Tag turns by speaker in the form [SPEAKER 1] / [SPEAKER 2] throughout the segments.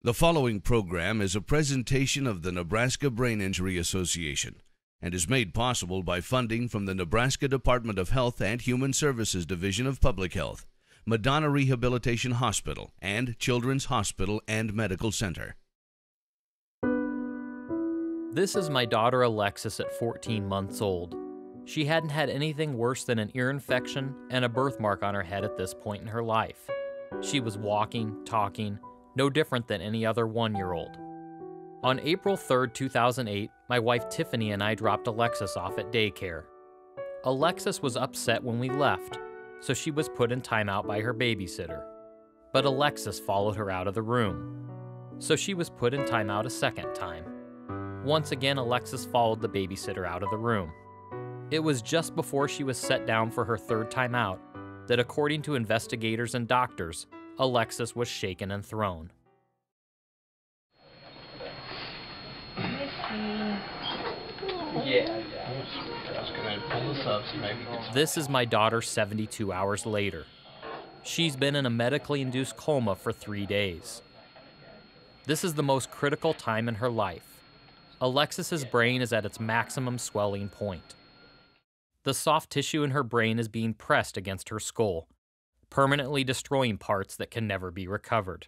[SPEAKER 1] The following program is a presentation of the Nebraska Brain Injury Association and is made possible by funding from the Nebraska Department of Health and Human Services Division of Public Health, Madonna Rehabilitation Hospital, and Children's Hospital and Medical Center.
[SPEAKER 2] This is my daughter Alexis at 14 months old. She hadn't had anything worse than an ear infection and a birthmark on her head at this point in her life. She was walking, talking, no different than any other one-year-old. On April 3rd, 2008, my wife Tiffany and I dropped Alexis off at daycare. Alexis was upset when we left, so she was put in timeout by her babysitter. But Alexis followed her out of the room, so she was put in timeout a second time. Once again, Alexis followed the babysitter out of the room. It was just before she was set down for her third timeout that, according to investigators and doctors, Alexis was shaken and thrown. This is my daughter 72 hours later. She's been in a medically induced coma for 3 days. This is the most critical time in her life. Alexis's brain is at its maximum swelling point. The soft tissue in her brain is being pressed against her skull, permanently destroying parts that can never be recovered.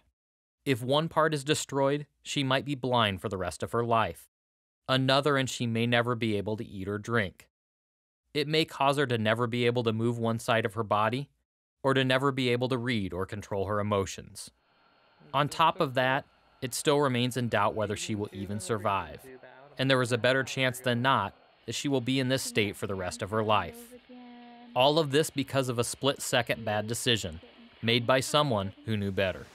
[SPEAKER 2] If one part is destroyed, she might be blind for the rest of her life. Another, and she may never be able to eat or drink. It may cause her to never be able to move one side of her body, or to never be able to read or control her emotions. On top of that, it still remains in doubt whether she will even survive, and there is a better chance than not that she will be in this state for the rest of her life. All of this because of a split-second bad decision made by someone who knew better.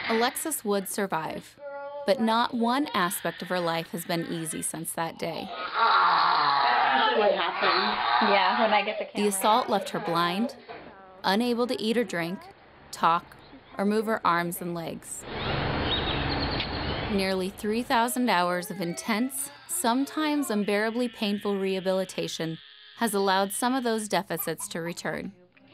[SPEAKER 3] Alexis would survive, but not one aspect of her life has been easy since that day.
[SPEAKER 4] That's usually what happens. Yeah, when I get the camera.
[SPEAKER 3] The assault left her blind, unable to eat or drink, talk, or move her arms and legs. Nearly 3,000 hours of intense, sometimes unbearably painful rehabilitation has allowed some of those deficits to return.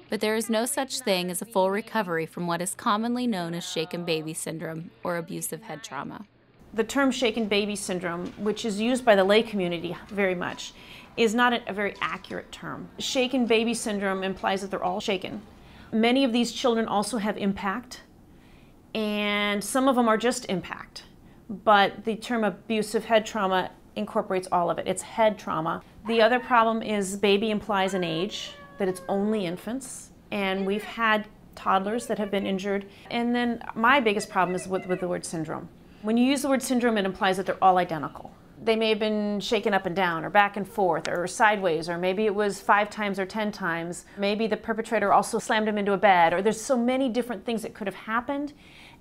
[SPEAKER 3] But there is no such thing as a full recovery from what is commonly known as shaken baby syndrome or abusive head trauma.
[SPEAKER 5] The term shaken baby syndrome, which is used by the lay community very much, is not a very accurate term. Shaken baby syndrome implies that they're all shaken. Many of these children also have impact, and some of them are just impact. But the term abusive head trauma incorporates all of it. It's head trauma. The other problem is baby implies an age, that it's only infants, and we've had toddlers that have been injured. And then my biggest problem is with the word syndrome. When you use the word syndrome, it implies that they're all identical. They may have been shaken up and down, or back and forth, or sideways, or maybe it was 5 times or 10 times. Maybe the perpetrator also slammed him into a bed, or there's so many different things that could have happened,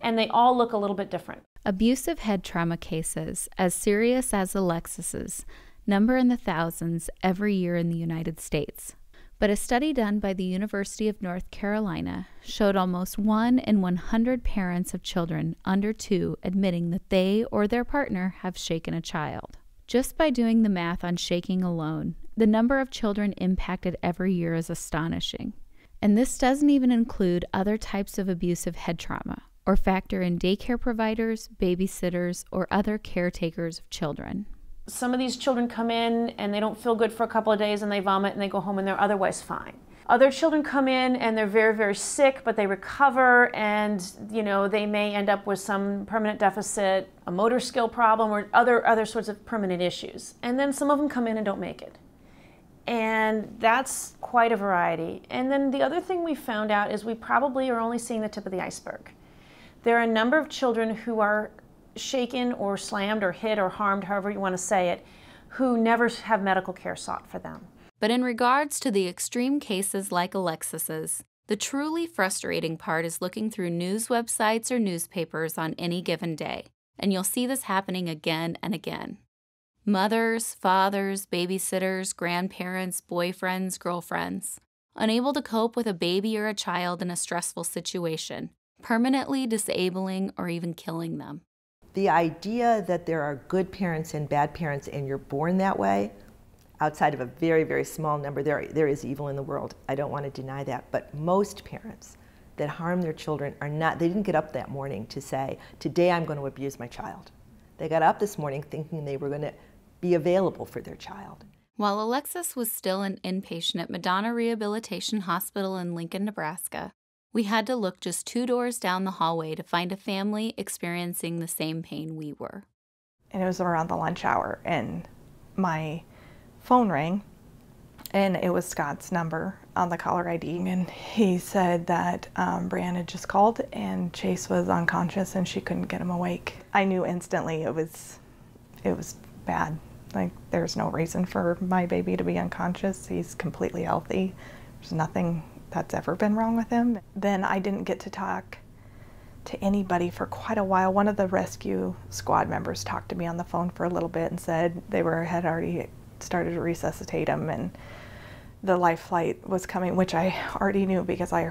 [SPEAKER 5] and they all look a little bit different.
[SPEAKER 3] Abusive head trauma cases, as serious as Alexis's, number in the thousands every year in the United States. But a study done by the University of North Carolina showed almost 1 in 100 parents of children under 2 admitting that they or their partner have shaken a child. Just by doing the math on shaking alone, the number of children impacted every year is astonishing. And this doesn't even include other types of abusive head trauma, or factor in daycare providers, babysitters, or other caretakers of children.
[SPEAKER 5] Some of these children come in and they don't feel good for a couple of days and they vomit and they go home and they're otherwise fine. Other children come in and they're very, very sick, but they recover and, they may end up with some permanent deficit, a motor skill problem, or other sorts of permanent issues. And then some of them come in and don't make it. And that's quite a variety. And then the other thing we found out is we probably are only seeing the tip of the iceberg. There are a number of children who are shaken or slammed or hit or harmed, however you want to say it, who never have medical care sought for them.
[SPEAKER 3] But in regards to the extreme cases like Alexis's, the truly frustrating part is looking through news websites or newspapers on any given day, and you'll see this happening again and again. Mothers, fathers, babysitters, grandparents, boyfriends, girlfriends. unable to cope with a baby or a child in a stressful situation, permanently disabling or even killing them.
[SPEAKER 6] The idea that there are good parents and bad parents and you're born that way, outside of a very, very small number, there is evil in the world. I don't want to deny that. But most parents that harm their children they didn't get up that morning to say, today I'm going to abuse my child. They got up this morning thinking they were going to be available for their child.
[SPEAKER 3] While Alexis was still an inpatient at Madonna Rehabilitation Hospital in Lincoln, Nebraska, we had to look just 2 doors down the hallway to find a family experiencing the same pain we were.
[SPEAKER 7] And it was around the lunch hour, and my phone rang, and it was Scott's number on the caller ID, and he said that Brianne had just called and Chase was unconscious and she couldn't get him awake. I knew instantly it was bad. Like, there's no reason for my baby to be unconscious. He's completely healthy. There's nothing that's ever been wrong with him. Then I didn't get to talk to anybody for quite a while. One of the rescue squad members talked to me on the phone for a little bit and said they had already started to resuscitate him and the life flight was coming, which I already knew because I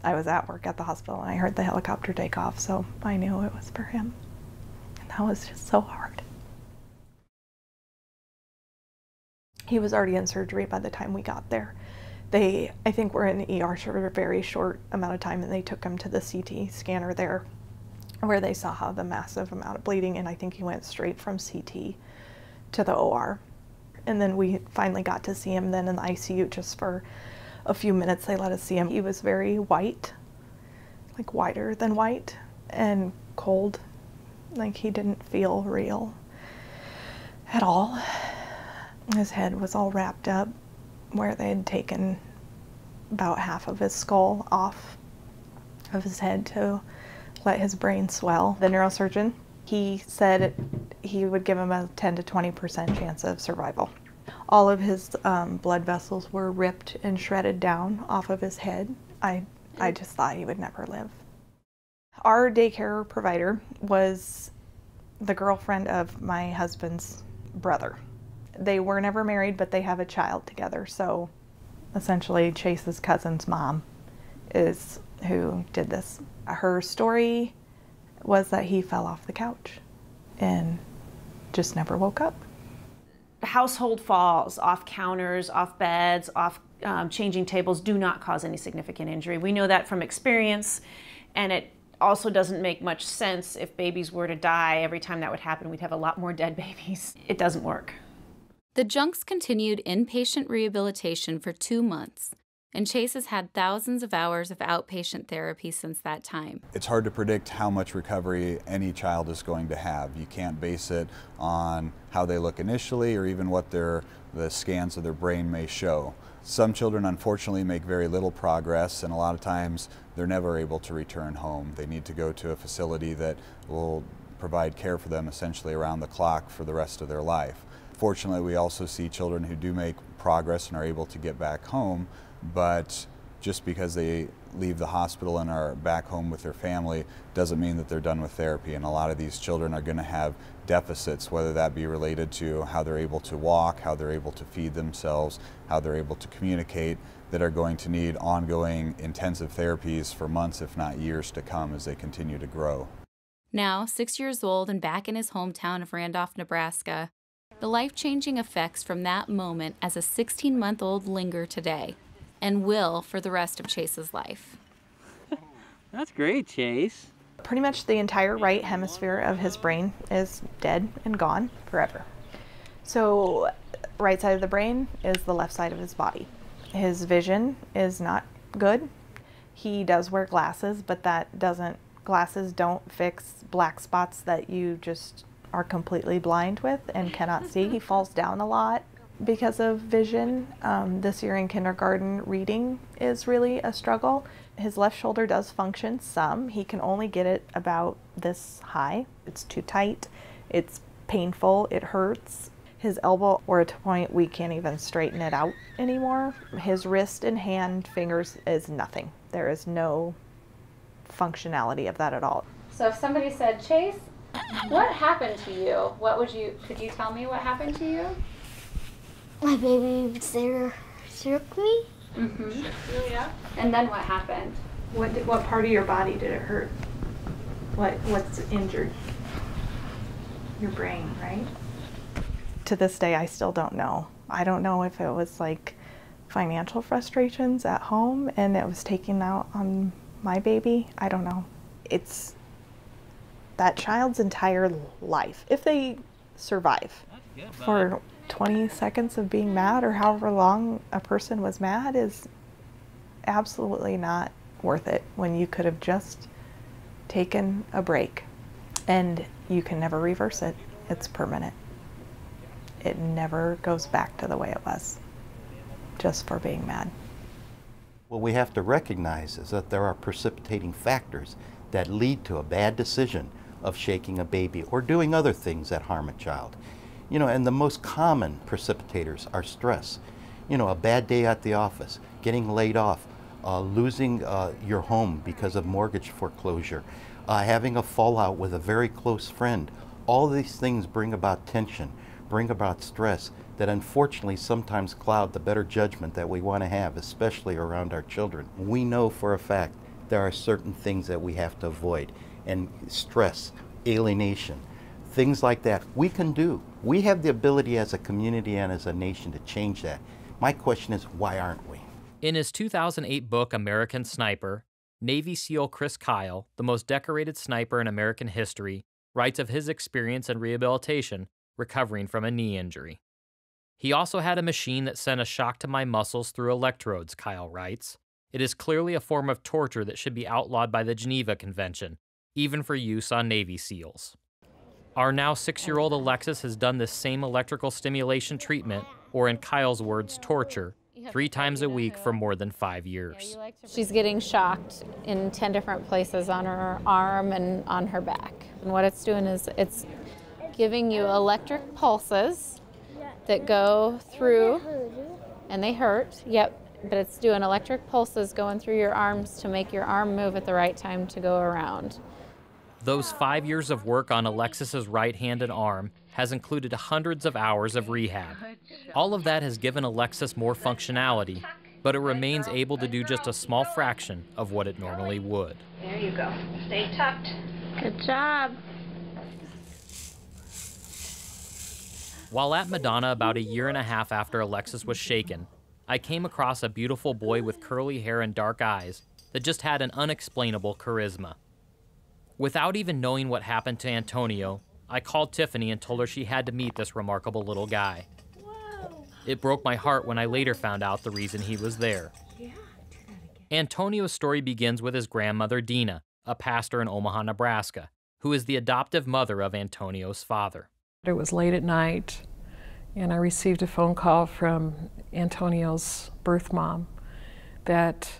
[SPEAKER 7] was at work at the hospital and I heard the helicopter take off, so I knew it was for him. And that was just so hard. He was already in surgery by the time we got there. I think we're in the ER for a very short amount of time, and they took him to the CT scanner there where they saw the massive amount of bleeding, and I think he went straight from CT to the OR. And then we finally got to see him then in the ICU just for a few minutes. They let us see him. He was very white, like whiter than white, and cold. Like, he didn't feel real at all. His head was all wrapped up where they had taken about half of his skull off of his head to let his brain swell. The neurosurgeon, he said he would give him a 10 to 20% chance of survival. All of his blood vessels were ripped and shredded down off of his head. I just thought he would never live. Our daycare provider was the girlfriend of my husband's brother. They were never married, but they have a child together. So essentially Chase's cousin's mom is who did this. Her story was that he fell off the couch and just never woke up.
[SPEAKER 5] Household falls off counters, off beds, off changing tables do not cause any significant injury. We know that from experience, and it also doesn't make much sense if babies were to die. Every time that would happen, we'd have a lot more dead babies. It doesn't work.
[SPEAKER 3] The Junks continued inpatient rehabilitation for 2 months, and Chase has had thousands of hours of outpatient therapy since that time.
[SPEAKER 8] It's hard to predict how much recovery any child is going to have. You can't base it on how they look initially or even what the scans of their brain may show. Some children unfortunately make very little progress, and a lot of times they're never able to return home. They need to go to a facility that will provide care for them essentially around the clock for the rest of their life. Fortunately, we also see children who do make progress and are able to get back home, but just because they leave the hospital and are back home with their family doesn't mean that they're done with therapy. And a lot of these children are going to have deficits, whether that be related to how they're able to walk, how they're able to feed themselves, how they're able to communicate, that are going to need ongoing intensive therapies for months, if not years to come as they continue to grow.
[SPEAKER 3] Now, 6 years old and back in his hometown of Randolph, Nebraska, the life-changing effects from that moment as a 16-month-old linger today and will for the rest of Chase's life.
[SPEAKER 9] That's great, Chase.
[SPEAKER 7] Pretty much the entire right hemisphere of his brain is dead and gone forever. So right side of the brain is the left side of his body. His vision is not good. He does wear glasses, but glasses don't fix black spots that you just are completely blind with and cannot see. He falls down a lot because of vision. This year in kindergarten, reading is really a struggle. His left shoulder does function some. He can only get it about this high. It's too tight, it's painful, it hurts. His elbow, we're at a point we can't even straighten it out anymore. His wrist and hand, fingers is nothing. There is no functionality of that at all.
[SPEAKER 3] So if somebody said, Chase, what happened to you? Could you tell me what happened to you?
[SPEAKER 10] My baby shook me.
[SPEAKER 4] Mm-hmm. Oh, yeah. And then what happened?
[SPEAKER 7] What part of your body did it hurt? What's injured? Your brain, right? To this day, I still don't know. I don't know if it was like financial frustrations at home and it was taking out on my baby. I don't know. It's that child's entire life, if they survive. For 20 seconds of being mad or however long a person was mad is absolutely not worth it when you could have just taken a break, and you can never reverse it. It's permanent. It never goes back to the way it was, just for being mad.
[SPEAKER 10] What we have to recognize is that there are precipitating factors that lead to a bad decision of shaking a baby or doing other things that harm a child. You know, and the most common precipitators are stress. You know, a bad day at the office, getting laid off, losing your home because of mortgage foreclosure, having a fallout with a very close friend. All these things bring about tension, bring about stress that unfortunately sometimes cloud the better judgment that we want to have, especially around our children. We know for a fact there are certain things that we have to avoid, and stress, alienation, things like that we can do. We have the ability as a community and as a nation to change that. My question is, why aren't we?
[SPEAKER 2] In his 2008 book, American Sniper, Navy SEAL Chris Kyle, the most decorated sniper in American history, writes of his experience in rehabilitation recovering from a knee injury. He also had a machine that sent a shock to my muscles through electrodes, Kyle writes. It is clearly a form of torture that should be outlawed by the Geneva Convention, even for use on Navy SEALs. Our now 6-year-old Alexis has done this same electrical stimulation treatment, or in Kyle's words, torture, 3 times a week for more than 5 years.
[SPEAKER 3] She's getting shocked in 10 different places on her arm and on her back. And what it's doing is it's giving you electric pulses that go through, and they hurt, but it's doing electric pulses going through your arms to make your arm move at the right time to go around.
[SPEAKER 2] Those 5 years of work on Alexis's right hand and arm has included hundreds of hours of rehab. All of that has given Alexis more functionality, but it remains able to do just a small fraction of what it normally would.
[SPEAKER 4] There you go. Stay tucked. Good job.
[SPEAKER 2] While at Madonna about 1.5 years after Alexis was shaken, I came across a beautiful boy with curly hair and dark eyes that just had an unexplainable charisma. Without even knowing what happened to Antonio, I called Tiffany and told her she had to meet this remarkable little guy. It broke my heart when I later found out the reason he was there. Antonio's story begins with his grandmother, Dina, a pastor in Omaha, Nebraska, who is the adoptive mother of Antonio's father.
[SPEAKER 11] It was late at night, and I received a phone call from Antonio's birth mom that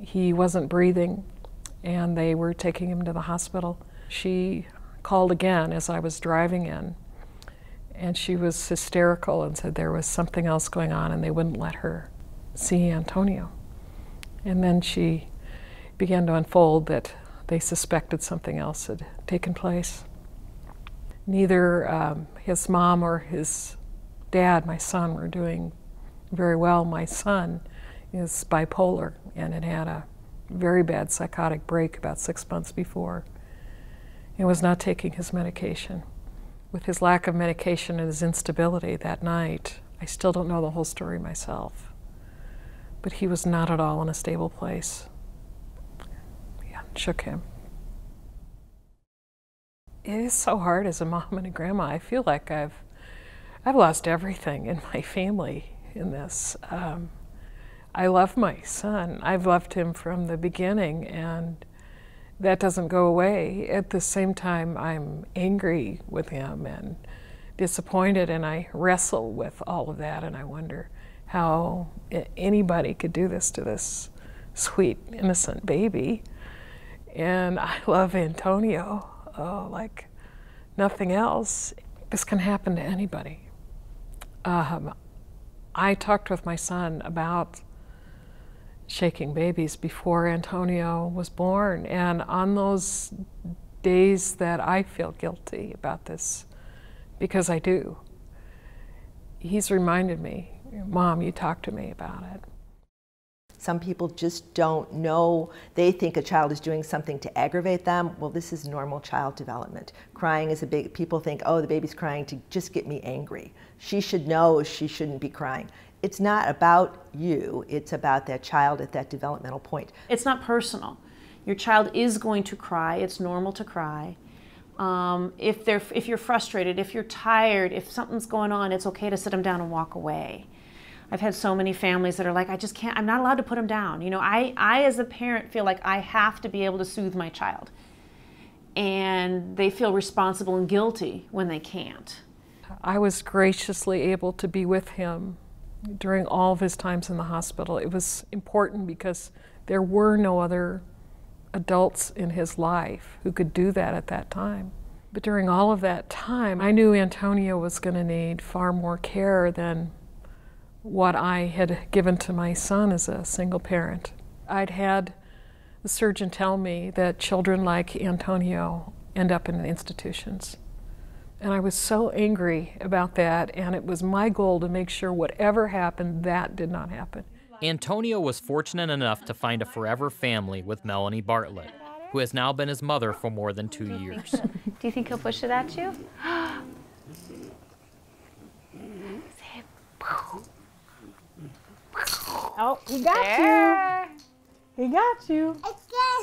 [SPEAKER 11] he wasn't breathing and they were taking him to the hospital. She called again as I was driving in, and she was hysterical and said there was something else going on and they wouldn't let her see Antonio. And then she began to unfold that they suspected something else had taken place. Neither his mom or his dad, my son, were doing very well. My son is bipolar and had had a very bad psychotic break about 6 months before and was not taking his medication. With his lack of medication and his instability that night, I still don't know the whole story myself, but he was not at all in a stable place. Yeah, shook him. It is so hard as a mom and a grandma. I feel like I've lost everything in my family in this. I love my son. I've loved him from the beginning, and that doesn't go away. At the same time, I'm angry with him and disappointed, and I wrestle with all of that, and I wonder how anybody could do this to this sweet, innocent baby. And I love Antonio like nothing else. This can happen to anybody. I talked with my son about shaking babies before Antonio was born, and on those days that I feel guilty about this, because I do, he's reminded me, Mom, you talked to me about it.
[SPEAKER 6] Some people just don't know. They think a child is doing something to aggravate them. Well, this is normal child development. Crying is people think, oh, the baby's crying to just get me angry. She should know she shouldn't be crying. It's not about you, it's about that child at that developmental point.
[SPEAKER 5] It's not personal. Your child is going to cry, it's normal to cry. If you're frustrated, if you're tired, if something's going on, it's okay to sit them down and walk away. I've had so many families that are like, I just can't, I'm not allowed to put them down. You know, I as a parent feel like I have to be able to soothe my child. And they feel responsible and guilty when they can't.
[SPEAKER 11] I was graciously able to be with him during all of his times in the hospital. It was important because there were no other adults in his life who could do that at that time. But during all of that time, I knew Antonio was going to need far more care than what I had given to my son as a single parent. I'd had the surgeon tell me that children like Antonio end up in institutions. And I was so angry about that, and it was my goal to make sure whatever happened, that did not happen.
[SPEAKER 2] Antonio was fortunate enough to find a forever family with Melanie Bartlett, who has now been his mother for more than 2 years.
[SPEAKER 12] Do you think he'll push it at you?
[SPEAKER 13] Oh, he got you. He got you.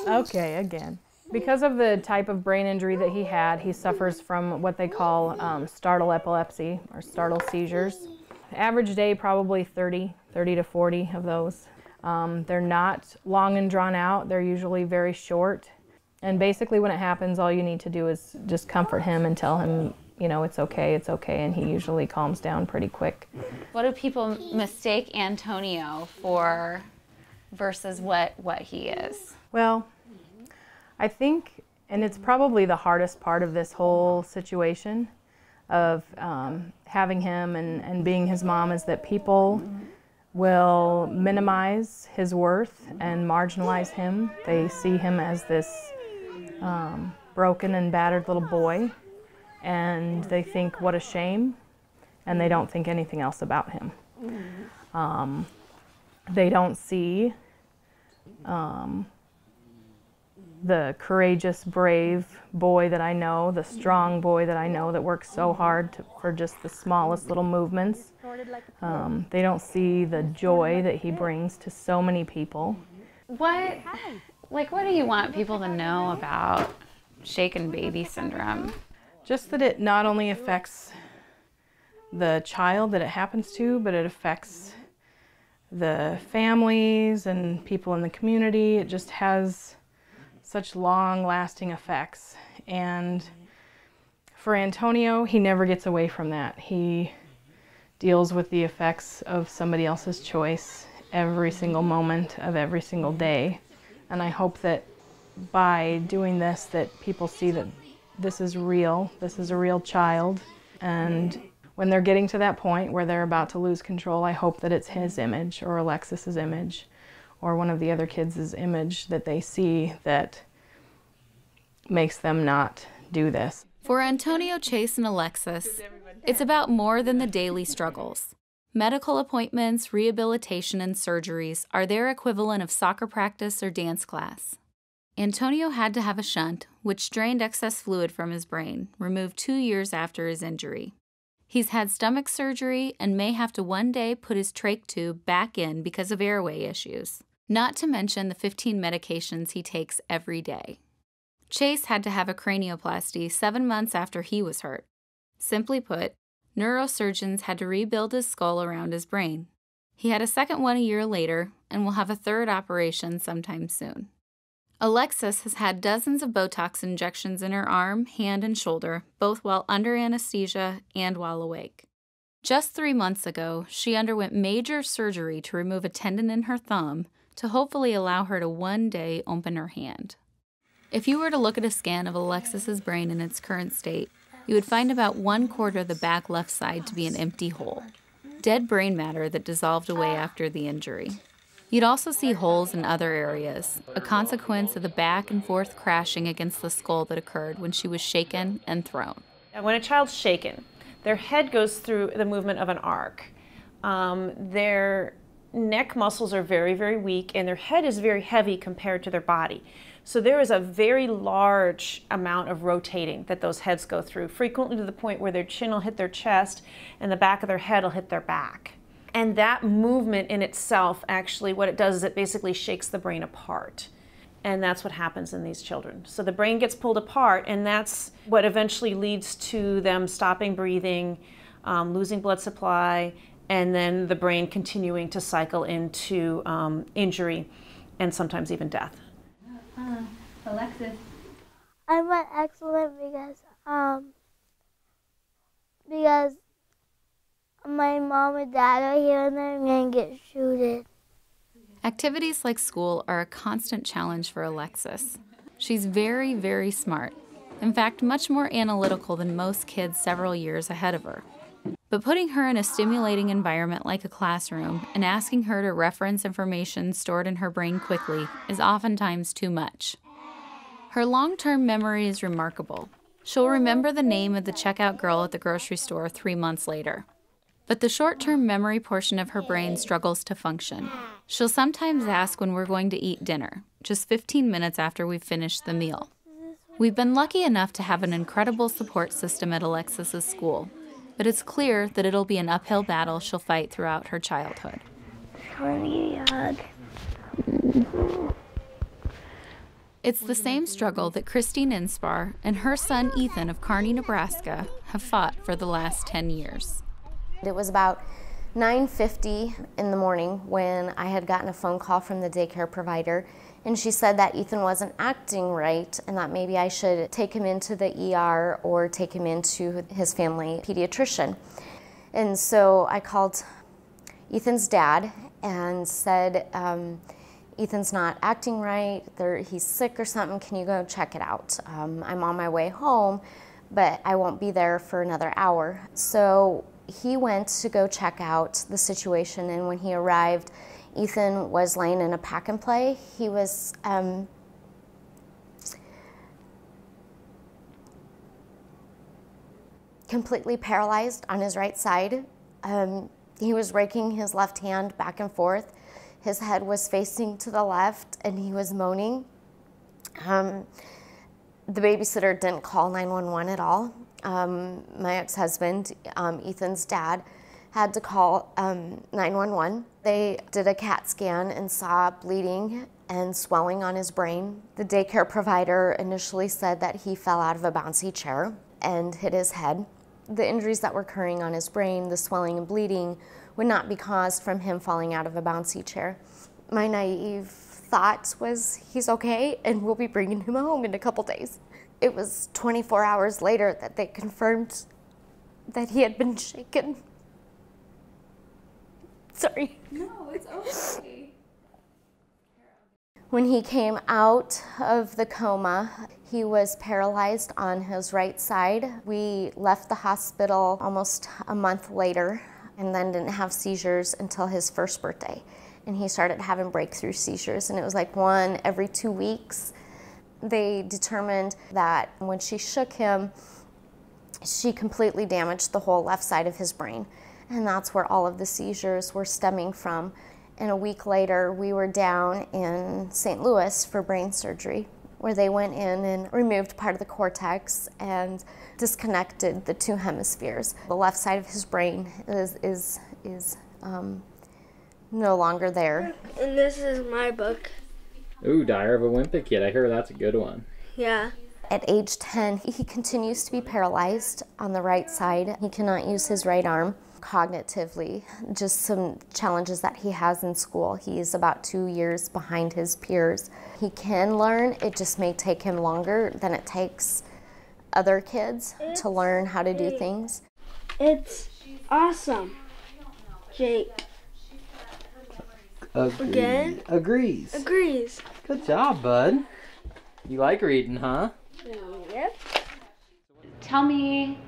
[SPEAKER 13] Okay, again. Because of the type of brain injury that he had, he suffers from what they call startle epilepsy or startle seizures. Average day, probably 30 to 40 of those. They're not long and drawn out. They're usually very short. And basically when it happens, all you need to do is just comfort him and tell him, you know, it's okay, and he usually calms down pretty quick.
[SPEAKER 12] What do people mistake Antonio for versus what he is?
[SPEAKER 13] Well, I think, and it's probably the hardest part of this whole situation of having him and being his mom, is that people will minimize his worth and marginalize him. They see him as this broken and battered little boy, and they think, what a shame, and they don't think anything else about him. They don't see the courageous, brave boy that I know, the strong boy that I know that works so hard for just the smallest little movements. They don't see the joy that he brings to so many people.
[SPEAKER 12] What do you want people to know about shaken baby syndrome?
[SPEAKER 13] Just that it not only affects the child that it happens to, but it affects the families and people in the community. It just has such long-lasting effects. And for Antonio, he never gets away from that. He deals with the effects of somebody else's choice every single moment of every single day. And I hope that by doing this, that people see that this is real, this is a real child, and when they're getting to that point where they're about to lose control, I hope that it's his image or Alexis's image or one of the other kids' image that they see that makes them not do this.
[SPEAKER 3] For Antonio, Chase, and Alexis, it's about more than the daily struggles. Medical appointments, rehabilitation, and surgeries are their equivalent of soccer practice or dance class. Antonio had to have a shunt, which drained excess fluid from his brain, removed 2 years after his injury. He's had stomach surgery and may have to one day put his trach tube back in because of airway issues, not to mention the 15 medications he takes every day. Chase had to have a cranioplasty 7 months after he was hurt. Simply put, neurosurgeons had to rebuild his skull around his brain. He had a second one a year later and will have a third operation sometime soon. Alexis has had dozens of Botox injections in her arm, hand, and shoulder, both while under anesthesia and while awake. Just 3 months ago, she underwent major surgery to remove a tendon in her thumb to hopefully allow her to one day open her hand. If you were to look at a scan of Alexis's brain in its current state, you would find about 1/4 of the back left side to be an empty hole, dead brain matter that dissolved away after the injury. You'd also see holes in other areas, a consequence of the back and forth crashing against the skull that occurred when she was shaken and thrown.
[SPEAKER 5] When a child's shaken, their head goes through the movement of an arc. Their neck muscles are very, very weak, and their head is very heavy compared to their body. So there is a very large amount of rotating that those heads go through, frequently to the point where their chin will hit their chest and the back of their head will hit their back. And that movement in itself, actually, what it does is it basically shakes the brain apart. And that's what happens in these children. So the brain gets pulled apart, and that's what eventually leads to them stopping breathing, losing blood supply, and then the brain continuing to cycle into injury and sometimes even death.
[SPEAKER 12] Alexis.
[SPEAKER 14] I went excellent because my mom and dad are here and they're going to get shooted.
[SPEAKER 3] Activities like school are a constant challenge for Alexis. She's very, very smart. In fact, much more analytical than most kids several years ahead of her. But putting her in a stimulating environment like a classroom and asking her to reference information stored in her brain quickly is oftentimes too much. Her long-term memory is remarkable. She'll remember the name of the checkout girl at the grocery store 3 months later. But the short-term memory portion of her brain struggles to function. She'll sometimes ask when we're going to eat dinner, just 15 minutes after we've finished the meal. We've been lucky enough to have an incredible support system at Alexis's school, but it's clear that it'll be an uphill battle she'll fight throughout her childhood.
[SPEAKER 14] I want to give you a hug.
[SPEAKER 3] It's the same struggle that Christine Inspar and her son Ethan of Kearney, Nebraska have fought for the last 10 years.
[SPEAKER 15] It was about 9:50 in the morning when I had gotten a phone call from the daycare provider, and she said that Ethan wasn't acting right and that maybe I should take him into the ER or take him into his family pediatrician. And so I called Ethan's dad and said, Ethan's not acting right, he's sick or something, can you go check it out? I'm on my way home, but I won't be there for another hour. So he went to go check out the situation, and when he arrived, Ethan was laying in a pack and play. He was completely paralyzed on his right side. He was raking his left hand back and forth. His head was facing to the left, and he was moaning. The babysitter didn't call 911 at all. My ex-husband, Ethan's dad, had to call 911. They did a CAT scan and saw bleeding and swelling on his brain. The daycare provider initially said that he fell out of a bouncy chair and hit his head. The injuries that were occurring on his brain, the swelling and bleeding, would not be caused from him falling out of a bouncy chair. My naive thought was, he's okay and we'll be bringing him home in a couple days. It was 24 hours later that they confirmed that he had been shaken. Sorry.
[SPEAKER 12] No, it's okay.
[SPEAKER 15] When he came out of the coma, he was paralyzed on his right side. We left the hospital almost a month later and then didn't have seizures until his first birthday. And he started having breakthrough seizures, and it was like one every 2 weeks. They determined that when she shook him, she completely damaged the whole left side of his brain. And that's where all of the seizures were stemming from. And a week later, we were down in St. Louis for brain surgery, where they went in and removed part of the cortex and disconnected the two hemispheres. The left side of his brain is no longer there.
[SPEAKER 14] And this is my book.
[SPEAKER 9] Ooh, Diary of a Wimpy Kid. I hear that's a good one.
[SPEAKER 14] Yeah.
[SPEAKER 15] At age 10, he continues to be paralyzed on the right side. He cannot use his right arm. Cognitively, just some challenges that he has in school. He's about 2 years behind his peers. He can learn, it just may take him longer than it takes other kids to learn how to do things.
[SPEAKER 14] It's awesome, Jake. Again?
[SPEAKER 9] Agrees.
[SPEAKER 14] Agrees.
[SPEAKER 9] Good job, bud. You like reading, huh?
[SPEAKER 14] Yep.
[SPEAKER 12] Tell me,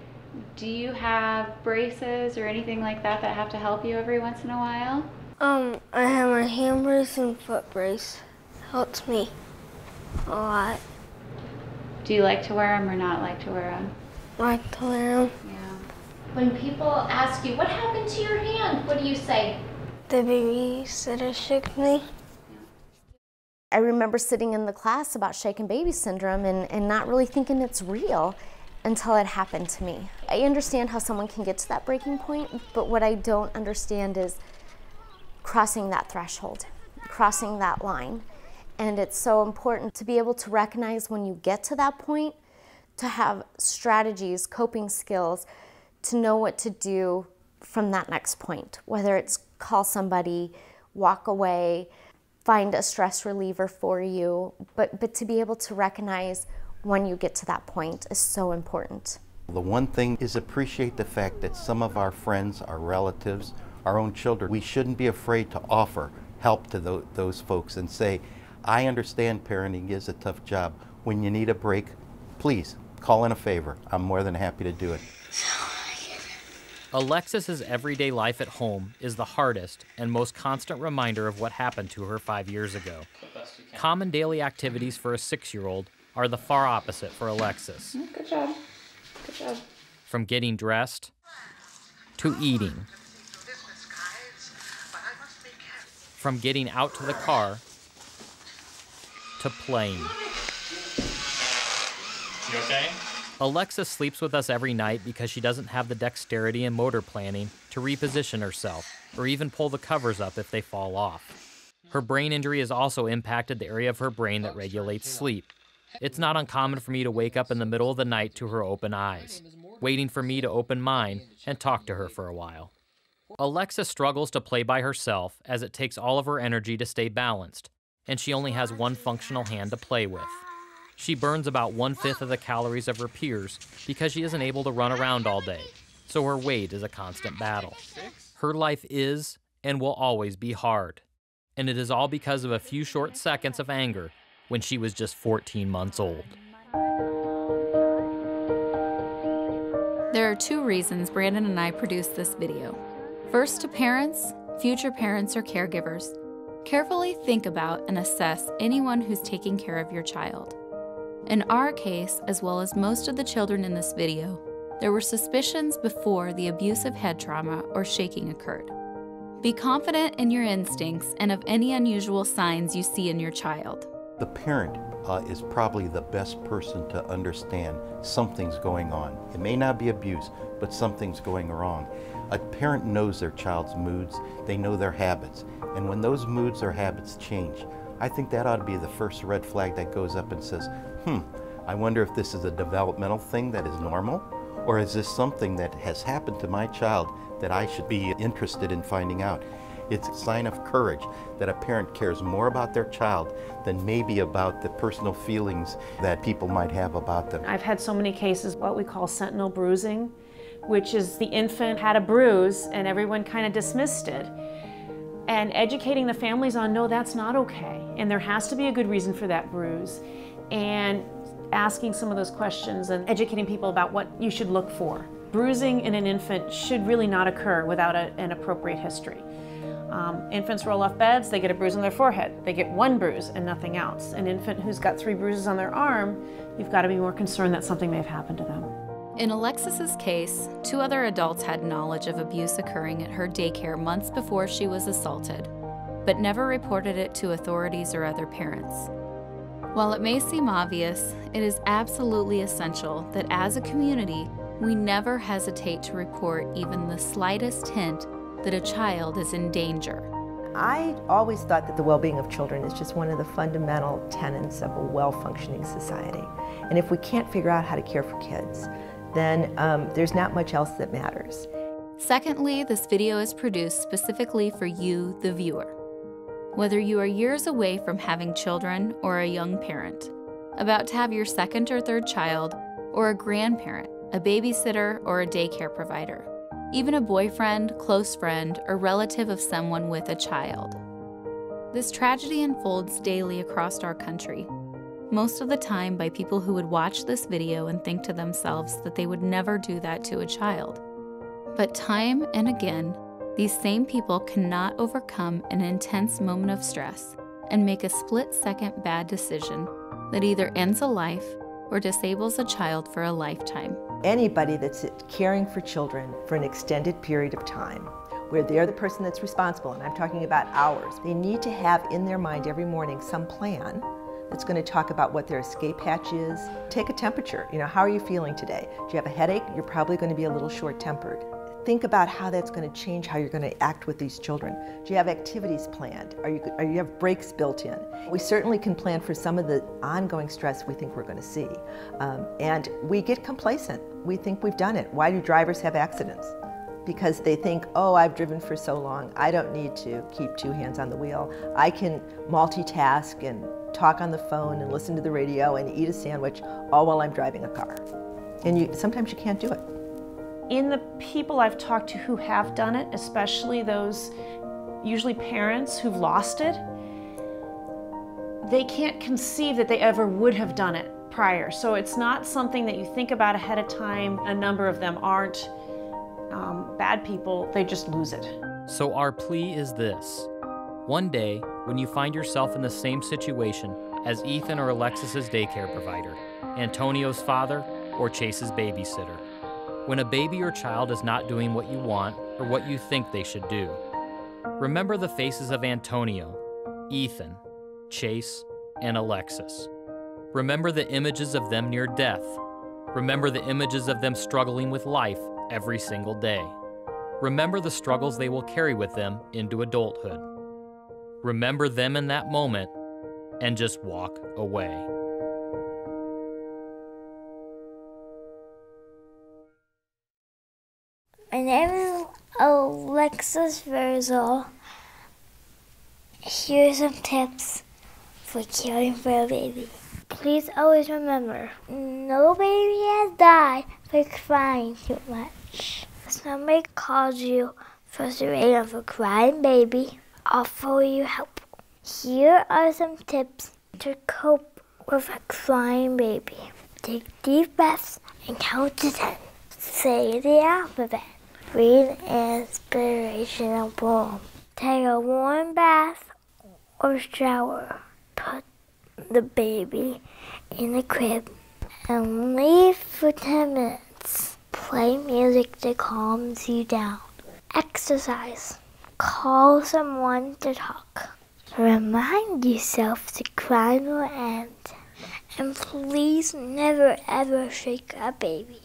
[SPEAKER 12] do you have braces or anything like that that have to help you every once in a while?
[SPEAKER 14] I have my hand brace and foot brace. Helps me a lot.
[SPEAKER 12] Do you like to wear them or not like to wear them?
[SPEAKER 14] Like to wear them.
[SPEAKER 12] Yeah. When people ask you, what happened to your hand? What do you say?
[SPEAKER 14] The babysitter shook me.
[SPEAKER 15] I remember sitting in the class about shaken baby syndrome and not really thinking it's real until it happened to me. I understand how someone can get to that breaking point, but what I don't understand is crossing that threshold, crossing that line. And it's so important to be able to recognize when you get to that point, to have strategies, coping skills, to know what to do from that next point, whether it's call somebody, walk away, find a stress reliever for you, but to be able to recognize when you get to that point is so important.
[SPEAKER 10] The one thing is appreciate the fact that some of our friends, our relatives, our own children, we shouldn't be afraid to offer help to those folks and say, I understand parenting is a tough job. When you need a break, please call in a favor. I'm more than happy to do it.
[SPEAKER 2] Alexis's everyday life at home is the hardest and most constant reminder of what happened to her 5 years ago. Common daily activities for a 6-year-old are the far opposite for Alexis.
[SPEAKER 4] Good job. Good job.
[SPEAKER 2] From getting dressed to eating. From getting out to the car to playing. You okay? Alexis sleeps with us every night because she doesn't have the dexterity and motor planning to reposition herself or even pull the covers up if they fall off. Her brain injury has also impacted the area of her brain that regulates sleep. It's not uncommon for me to wake up in the middle of the night to her open eyes, waiting for me to open mine and talk to her for a while. Alexis struggles to play by herself as it takes all of her energy to stay balanced, and she only has one functional hand to play with. She burns about 1/5 of the calories of her peers because she isn't able to run around all day, so her weight is a constant battle. Her life is and will always be hard, and it is all because of a few short seconds of anger when she was just 14 months old.
[SPEAKER 3] There are 2 reasons Brandon and I produced this video. First, to parents, future parents, or caregivers. Carefully think about and assess anyone who's taking care of your child. In our case, as well as most of the children in this video, there were suspicions before the abusive head trauma or shaking occurred. Be confident in your instincts and of any unusual signs you see in your child.
[SPEAKER 10] The parent is probably the best person to understand something's going on. It may not be abuse, but something's going wrong. A parent knows their child's moods, they know their habits, and when those moods or habits change, I think that ought to be the first red flag that goes up and says, I wonder if this is a developmental thing that is normal, or is this something that has happened to my child that I should be interested in finding out? It's a sign of courage that a parent cares more about their child than maybe about the personal feelings that people might have about them.
[SPEAKER 5] I've had so many cases, what we call sentinel bruising, which is the infant had a bruise and everyone kind of dismissed it. And educating the families on, no, that's not okay. And there has to be a good reason for that bruise. And asking some of those questions and educating people about what you should look for. Bruising in an infant should really not occur without an appropriate history. Infants roll off beds, they get a bruise on their forehead. They get 1 bruise and nothing else. An infant who's got 3 bruises on their arm, you've got to be more concerned that something may have happened to them.
[SPEAKER 3] In Alexis's case, 2 other adults had knowledge of abuse occurring at her daycare months before she was assaulted, but never reported it to authorities or other parents. While it may seem obvious, it is absolutely essential that as a community, we never hesitate to report even the slightest hint that a child is in danger.
[SPEAKER 6] I always thought that the well-being of children is just one of the fundamental tenets of a well-functioning society. And if we can't figure out how to care for kids, then there's not much else that matters.
[SPEAKER 3] Secondly, this video is produced specifically for you, the viewer. Whether you are years away from having children or a young parent, about to have your 2nd or 3rd child, or a grandparent, a babysitter, or a daycare provider, even a boyfriend, close friend, or relative of someone with a child. This tragedy unfolds daily across our country, most of the time by people who would watch this video and think to themselves that they would never do that to a child. But time and again, these same people cannot overcome an intense moment of stress and make a split-second bad decision that either ends a life or disables a child for a lifetime.
[SPEAKER 6] Anybody that's caring for children for an extended period of time where they're the person that's responsible, and I'm talking about hours. They need to have in their mind every morning some plan that's going to talk about what their escape hatch is. Take a temperature. How are you feeling today? Do you have a headache? You're probably going to be a little short-tempered. Think about how that's going to change how you're going to act with these children. Do you have activities planned? Are you have breaks built in? We certainly can plan for some of the ongoing stress we think we're going to see. And we get complacent. We think we've done it. Why do drivers have accidents? Because they think, oh, I've driven for so long, I don't need to keep two hands on the wheel. I can multitask and talk on the phone and listen to the radio and eat a sandwich all while I'm driving a car. And sometimes you can't do it.
[SPEAKER 5] In the people I've talked to who have done it, especially those usually parents who've lost it, they can't conceive that they ever would have done it prior. So it's not something that you think about ahead of time. A number of them aren't bad people, they just lose it.
[SPEAKER 2] So our plea is this. One day, when you find yourself in the same situation as Ethan or Alexis's daycare provider, Antonio's father, or Chase's babysitter, when a baby or child is not doing what you want or what you think they should do, remember the faces of Antonio, Ethan, Chase, and Alexis. Remember the images of them near death. Remember the images of them struggling with life every single day. Remember the struggles they will carry with them into adulthood. Remember them in that moment and just walk away.
[SPEAKER 14] My name is Alexis Verzel. Here are some tips for caring for a baby. Please always remember, no baby has died for crying too much. If somebody calls you frustrated for crying baby, offer you help. Here are some tips to cope with a crying baby. Take deep breaths and count to 10. Say the alphabet. Read an inspirational poem. Take a warm bath or shower. Put the baby in the crib and leave for 10 minutes. Play music that calms you down. Exercise. Call someone to talk. Remind yourself the crying will end. And please never ever shake a baby.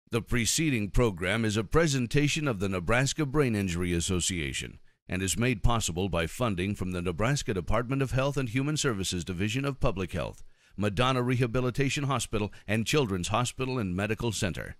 [SPEAKER 1] The preceding program is a presentation of the Nebraska Brain Injury Association and is made possible by funding from the Nebraska Department of Health and Human Services Division of Public Health, Madonna Rehabilitation Hospital, and Children's Hospital and Medical Center.